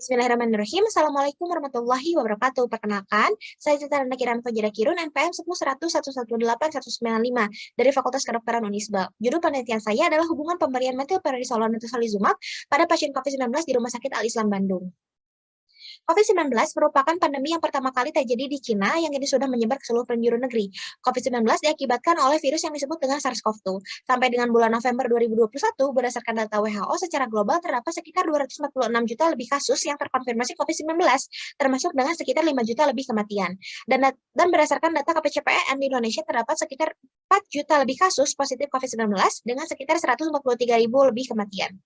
Bismillahirrahmanirrahim. Assalamualaikum warahmatullahi wabarakatuh. Perkenalkan, saya Citra Kiran Fajira Kirun, NPM 10.100.118.195 dari Fakultas Kedokteran Unisba. Judul penelitian saya adalah hubungan pemberian metilprednisolon dan tocilizumab pada pasien COVID-19 di Rumah Sakit Al-Islam Bandung. COVID-19 merupakan pandemi yang pertama kali terjadi di Cina yang kini sudah menyebar ke seluruh penjuru negeri. COVID-19 diakibatkan oleh virus yang disebut dengan SARS-CoV-2. Sampai dengan bulan November 2021, berdasarkan data WHO, secara global terdapat sekitar 246 juta lebih kasus yang terkonfirmasi COVID-19, termasuk dengan sekitar 5 juta lebih kematian. Dan berdasarkan data KPCPEN di Indonesia terdapat sekitar 4 juta lebih kasus positif COVID-19 dengan sekitar 143 ribu lebih kematian.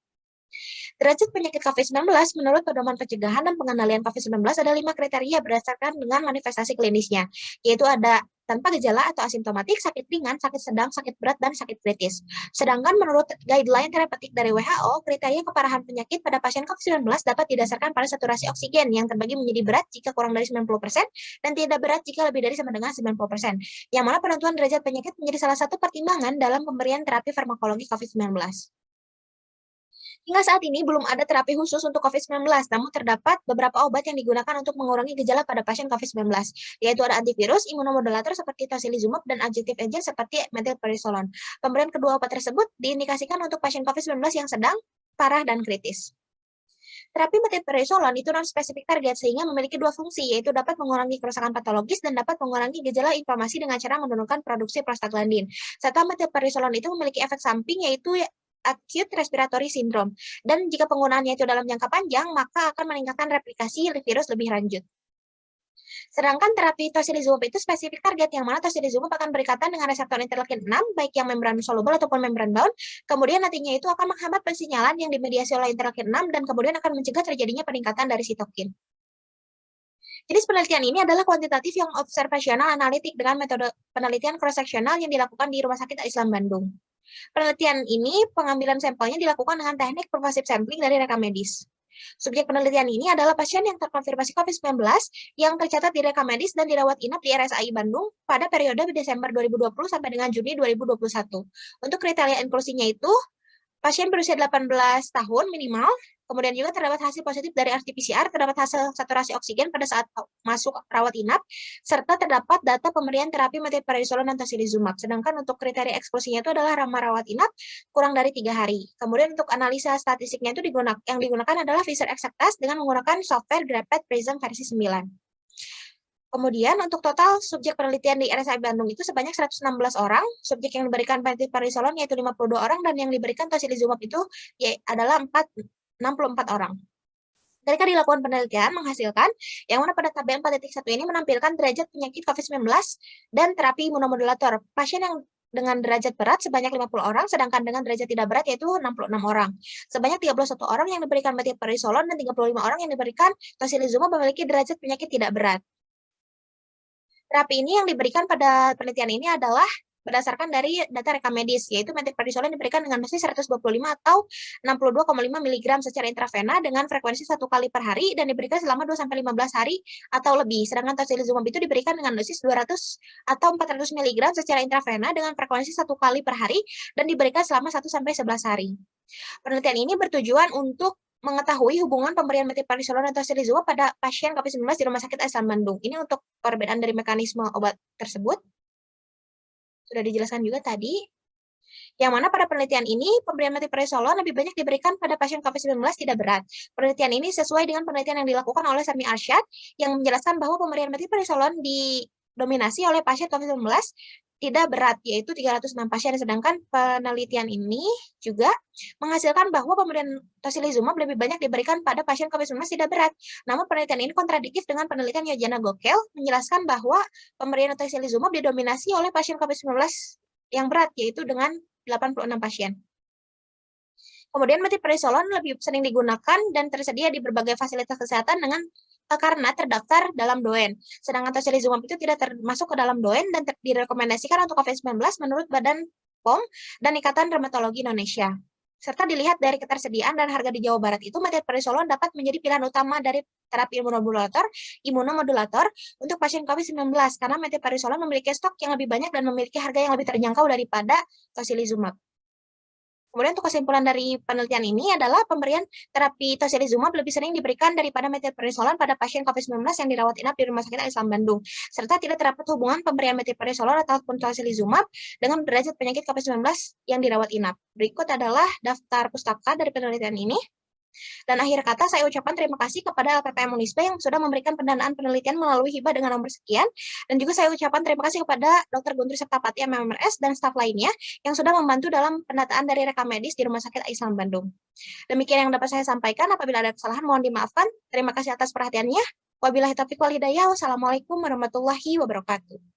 Derajat penyakit COVID-19 menurut Pedoman Pencegahan dan Pengendalian COVID-19 ada 5 kriteria berdasarkan dengan manifestasi klinisnya, yaitu ada tanpa gejala atau asimptomatik, sakit ringan, sakit sedang, sakit berat, dan sakit kritis. Sedangkan menurut guideline terapeutik dari WHO, kriteria keparahan penyakit pada pasien COVID-19 dapat didasarkan pada saturasi oksigen yang terbagi menjadi berat jika kurang dari 90% dan tidak berat jika lebih dari sama dengan 90%. Yang mana penentuan derajat penyakit menjadi salah satu pertimbangan dalam pemberian terapi farmakologi COVID-19. Hingga saat ini belum ada terapi khusus untuk COVID-19, namun terdapat beberapa obat yang digunakan untuk mengurangi gejala pada pasien COVID-19, yaitu ada antivirus, imunomodulator seperti tocilizumab, dan adjunctive agent seperti metilprednisolon. Pemberian kedua obat tersebut diindikasikan untuk pasien COVID-19 yang sedang, parah, dan kritis. Terapi metilprednisolon itu non-spesifik target sehingga memiliki dua fungsi, yaitu dapat mengurangi kerusakan patologis dan dapat mengurangi gejala inflamasi dengan cara menurunkan produksi prostaglandin. Serta metilprednisolon itu memiliki efek samping, yaitu acute respiratory syndrome. Dan jika penggunaannya itu dalam jangka panjang, maka akan meningkatkan replikasi virus lebih lanjut. Sedangkan terapi tocilizumab itu spesifik target, yang mana tocilizumab akan berikatan dengan reseptor interleukin 6, baik yang membran soluble ataupun membran bound. Kemudian nantinya itu akan menghambat pensinyalan yang dimediasi oleh interleukin 6 dan kemudian akan mencegah terjadinya peningkatan dari sitokin. Jenis penelitian ini adalah kuantitatif yang observasional analitik dengan metode penelitian cross-seksional yang dilakukan di Rumah Sakit Al-Islam Bandung. Penelitian ini, pengambilan sampelnya dilakukan dengan teknik pervasive sampling dari rekam medis. Subjek penelitian ini adalah pasien yang terkonfirmasi COVID-19 yang tercatat di rekam medis dan dirawat inap di RSAI Bandung pada periode Desember 2020 sampai dengan Juni 2021. Untuk kriteria inklusinya itu, pasien berusia 18 tahun minimal, kemudian juga terdapat hasil positif dari RT-PCR, terdapat hasil saturasi oksigen pada saat masuk rawat inap, serta terdapat data pemberian terapi metilprednisolon dan tocilizumab. Sedangkan untuk kriteria eksklusinya itu adalah ramah rawat inap kurang dari 3 hari. Kemudian untuk analisa statistiknya itu yang digunakan adalah Fisher Exactas dengan menggunakan software Graph Prism versi 9. Kemudian untuk total subjek penelitian di RSI Bandung itu sebanyak 116 orang, subjek yang diberikan metilprednisolon yaitu 52 orang, dan yang diberikan tocilizumab itu adalah 64 orang. Ketika dilakukan penelitian menghasilkan yang mana pada tabel 4.1 ini menampilkan derajat penyakit COVID-19 dan terapi imunomodulator. Pasien yang dengan derajat berat sebanyak 50 orang, sedangkan dengan derajat tidak berat yaitu 66 orang. Sebanyak 31 orang yang diberikan metilprednisolon dan 35 orang yang diberikan tocilizumab memiliki derajat penyakit tidak berat. Terapi ini yang diberikan pada penelitian ini adalah berdasarkan dari data rekam medis, yaitu metilprednisolon diberikan dengan dosis 125 atau 62,5 mg secara intravena dengan frekuensi 1 kali per hari dan diberikan selama 2-15 hari atau lebih. Sedangkan tocilizumab itu diberikan dengan dosis 200 atau 400 mg secara intravena dengan frekuensi 1 kali per hari dan diberikan selama 1-11 hari. Penelitian ini bertujuan untuk mengetahui hubungan pemberian metilprednisolon dan tocilizumab pada pasien COVID-19 di Rumah Sakit Al-Islam Bandung. Ini untuk perbedaan dari mekanisme obat tersebut. Sudah dijelaskan juga tadi. Yang mana pada penelitian ini, pemberian metilprednisolon lebih banyak diberikan pada pasien COVID-19 tidak berat. Penelitian ini sesuai dengan penelitian yang dilakukan oleh Sami Arsyad, yang menjelaskan bahwa pemberian metilprednisolon didominasi oleh pasien COVID-19 tidak berat, yaitu 306 pasien. Sedangkan penelitian ini juga menghasilkan bahwa pemberian tocilizumab lebih banyak diberikan pada pasien COVID-19 tidak berat. Namun penelitian ini kontradiktif dengan penelitian Yojana Gokel, menjelaskan bahwa pemberian tocilizumab didominasi oleh pasien COVID-19 yang berat, yaitu dengan 86 pasien. Kemudian metilprednisolon lebih sering digunakan dan tersedia di berbagai fasilitas kesehatan karena terdaftar dalam DOEN. Sedangkan tocilizumab itu tidak termasuk ke dalam DOEN dan direkomendasikan untuk COVID-19 menurut Badan POM dan Ikatan Rheumatologi Indonesia. Serta dilihat dari ketersediaan dan harga di Jawa Barat itu, metilprednisolon dapat menjadi pilihan utama dari terapi imunomodulator untuk pasien COVID-19 karena metilprednisolon memiliki stok yang lebih banyak dan memiliki harga yang lebih terjangkau daripada tocilizumab. Kemudian untuk kesimpulan dari penelitian ini adalah pemberian terapi tocilizumab lebih sering diberikan daripada methylprednisolon pada pasien COVID-19 yang dirawat inap di Rumah Sakit Islam Bandung, serta tidak terdapat hubungan pemberian methylprednisolon ataupun tocilizumab dengan derajat penyakit COVID-19 yang dirawat inap. Berikut adalah daftar pustaka dari penelitian ini. Dan akhir kata saya ucapkan terima kasih kepada LPPM Unisba yang sudah memberikan pendanaan penelitian melalui hibah dengan nomor sekian. Dan juga saya ucapkan terima kasih kepada Dr. Guntur Septapati MMRS dan staf lainnya yang sudah membantu dalam pendataan dari rekam medis di Rumah Sakit Islam Bandung. Demikian yang dapat saya sampaikan. Apabila ada kesalahan mohon dimaafkan. Terima kasih atas perhatiannya. Wabillahi taufiq wal hidayah. Wassalamualaikum warahmatullahi wabarakatuh.